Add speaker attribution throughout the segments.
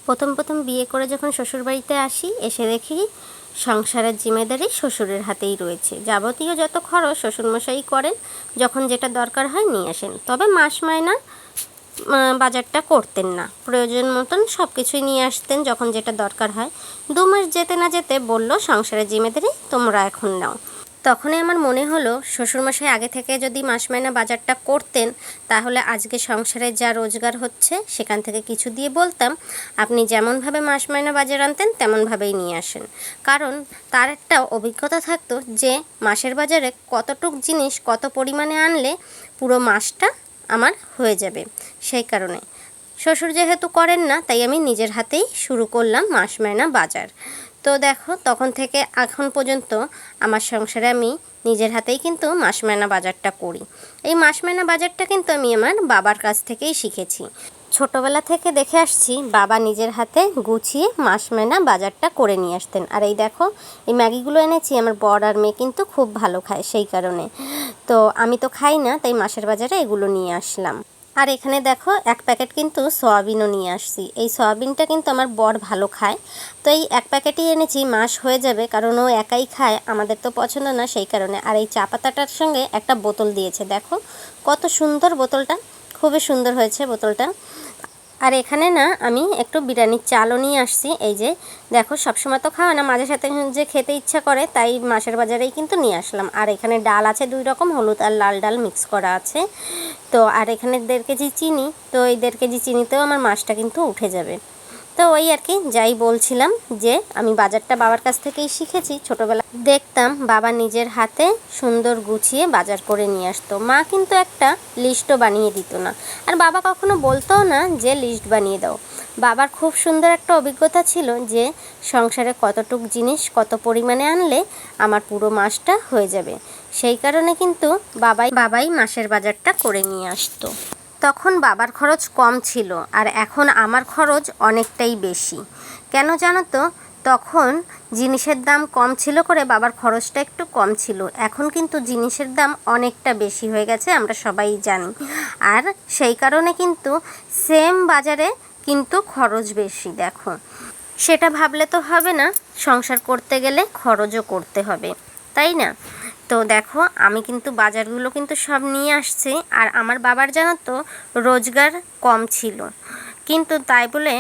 Speaker 1: প্রথম প্রথম বিয়ে করে যখন শ্বশুরবাড়িতে আসি, এসে দেখি সংসারের জিম্মেদারি শ্বশুরের হাতেই রয়েছে। যাবতীয় যত খরচ শ্বশুরমশাই করেন, যখন যেটা দরকার হয় নিয়ে আসেন। তবে মাস মায়না বাজারটা করতেন না, প্রয়োজন মতন সব কিছুই নিয়ে আসতেন যখন যেটা দরকার হয়। 2 মাস যেতে না যেতে বলল, সংসারের জিম্মেদারি তোমরা এখন নাও। তখনই আমার মনে হলো, শ্বশুরমশাই আগে থেকে যদি মাস মায়না বাজারটা করতেন, তাহলে আজকে সংসারে যা রোজগার হচ্ছে সেখান থেকে কিছু দিয়ে বলতাম, আপনি যেমনভাবে মাস মায়না বাজার আনতেন তেমনভাবেই নিয়ে আসেন। কারণ তার একটা অভিজ্ঞতা থাকতো যে মাসের বাজারে কতটুক জিনিস কত পরিমাণে আনলে পুরো মাসটা আমার হয়ে যাবে। সেই কারণে শ্বশুর যেহেতু করেন না, তাই আমি নিজের হাতেই শুরু করলাম মাস মায়না বাজার। তো দেখো, তখন থেকে এখন পর্যন্ত আমার সংসারে আমি নিজের হাতেই কিন্তু মাস মায়না বাজারটা করি। এই মাস মায়না বাজারটা কিন্তু আমি আমার বাবার কাছ থেকেই শিখেছি। ছোটোবেলা থেকে দেখে আসছি বাবা নিজের হাতে গুছিয়ে মাস মায়না বাজারটা করে নিয়ে আসতেন। আর এই দেখো, এই ম্যাগিগুলো এনেছি, আমার বর আর মেয়ে কিন্তু খুব ভালো খায়, সেই কারণে। তো আমি তো খাই না, তাই মাসের বাজারে এগুলো নিয়ে আসলাম। আর এখানে দেখো, 1 প্যাকেট কিন্তু সয়াবিনও নিয়ে আসছি। এই সয়াবিনটা কিন্তু আমার বর ভালো খায়, তো এই 1 প্যাকেটই এনেছি, মাস হয়ে যাবে, কারণ ও একাই খায়, আমাদের তো পছন্দ না, সেই কারণে। আর এই চা পাতাটার সঙ্গে একটা বোতল দিয়েছে, দেখো কত সুন্দর বোতলটা, খুবই সুন্দর হয়েছে বোতলটা। আর এখানে না আমি একটু বিরিয়ানির চালও নিয়ে আসছি। এই যে দেখো, সবসময় তো খাওয়া না, মাঝে সাথে যে খেতে ইচ্ছা করে, তাই মাসের বাজারেই কিন্তু নিয়ে আসলাম। আর এখানে ডাল আছে 2 রকম, হলুদ আর লাল ডাল মিক্স করা আছে। তো আর এখানে 1.5 কেজি চিনি, তো এই 1.5 কেজি চিনিতেও আমার মাসটা কিন্তু উঠে যাবে। তো ওই আর কি, যাই বলছিলাম যে আমি বাজারটা বাবার কাছ থেকেই শিখেছি। ছোটোবেলা দেখতাম বাবা নিজের হাতে সুন্দর গুছিয়ে বাজার করে নিয়ে আসতো। মা কিন্তু একটা লিস্টও বানিয়ে দিত না, আর বাবা কখনো বলতো না যে লিস্ট বানিয়ে দাও। বাবার খুব সুন্দর একটা অভিজ্ঞতা ছিল যে সংসারে কতটুক জিনিস কত পরিমাণে আনলে আমার পুরো মাসটা হয়ে যাবে। সেই কারণে কিন্তু বাবাই মাসের বাজারটা করে নিয়ে আসতো। তখন বাবার খরচ কম ছিল, আর এখন আমার খরচ অনেকটাই বেশি। কেন জানো তো, তখন জিনিসের দাম কম ছিল করে বাবার খরচটা একটু কম ছিল। এখন কিন্তু জিনিসের দাম অনেকটা বেশি হয়ে গেছে, আমরা সবাই জানি। আর সেই কারণে কিন্তু সেম বাজারে কিন্তু খরচ বেশি। দেখো, সেটা ভাবলে তো হবে না, সংসার করতে গেলে খরচও করতে হবে, তাই না? তো দেখো, আমি কিন্তু বাজারগুলো কিন্তু সব নিয়ে আসছি। আর আমার বাবার জানো তো রোজগার কম ছিল, কিন্তু তাই বলে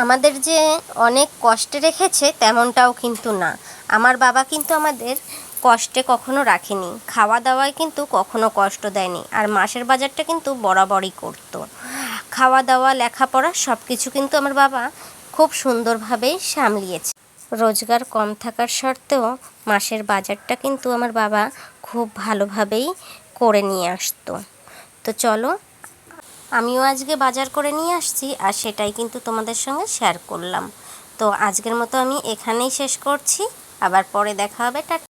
Speaker 1: আমাদের যে অনেক কষ্টে রেখেছে তেমনটাও কিন্তু না। আমার বাবা কিন্তু আমাদের কষ্টে কখনো রাখেনি, খাওয়া দাওয়ায় কিন্তু কখনো কষ্ট দেয়নি। আর মাসের বাজারটা কিন্তু বরাবরই করতো। খাওয়া দাওয়া, লেখাপড়া সব কিছু কিন্তু আমার বাবা খুব সুন্দরভাবেই সামলিয়েছে। রোজগার কম থাকার সত্ত্বেও মাসের বাজারটা কিন্তু আমার বাবা খুব ভালোভাবেই করে নিয়ে আসতো। তো চলো, আমিও আজকে বাজার করে নিয়ে আসছি, আর সেটাই কিন্তু তোমাদের সঙ্গে শেয়ার করলাম। তো আজকের মতো আমি এখানেই শেষ করছি, আবার পরে দেখা হবে। টাটা।